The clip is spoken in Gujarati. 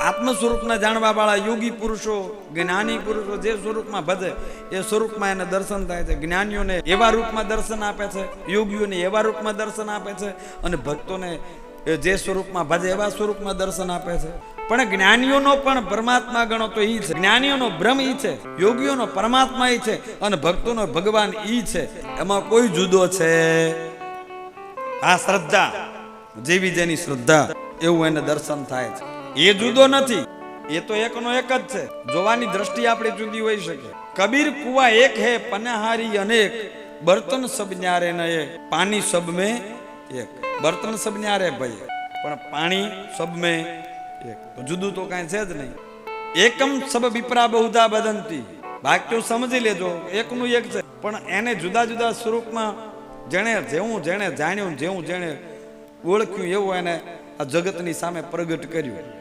આત્મ સ્વરૂપને જાણવા વાળા યોગી પુરુષો, જ્ઞાની પુરુષો જે સ્વરૂપમાં ભજે એ સ્વરૂપમાં એને દર્શન થાય છે. જ્ઞાનીઓને એવા રૂપમાં દર્શન આપે છે, યોગીઓને એવા રૂપમાં દર્શન આપે છે, અને ભક્તોને જે સ્વરૂપમાં ભજે એવા સ્વરૂપમાં દર્શન આપે છે. પણ જ્ઞાનીઓનો પણ પરમાત્મા ગણો તો ઈ છે, જ્ઞાનીઓનો બ્રહ્મ ઈ છે, યોગીઓનો પરમાત્મા ઈ છે, અને ભક્તોનો ભગવાન ઈ છે. એમાં કોઈ જુદો છે? આ શ્રદ્ધા જેવી જેની શ્રદ્ધા એવું એને દર્શન થાય છે. એ જુદો નથી, એ તો એકનો એક જ છે. જોવાની દ્રષ્ટિ આપણી જુદી હોઈ શકે. કબીર કુવા એક હે પનહારી અનેક, બર્તન સબ ન્યારે ન એક, પાણી સબ में એક. બર્તન સબ ન્યારે ભાઈ, પણ પાણી સબ में એક. તો જુદું તો કાંઈ છે જ નહીં. એકમ સબ વિપ્રા બહુધા બદંતી. વાક્યો સમજી લેજો, એકનું એક છે, પણ એને જુદા જુદા સ્વરૂપમાં જેણે જાણ્યું, જેવું જેણે ઓળખ્યું એવું એને આ જગતની સામે પ્રગટ કર્યું.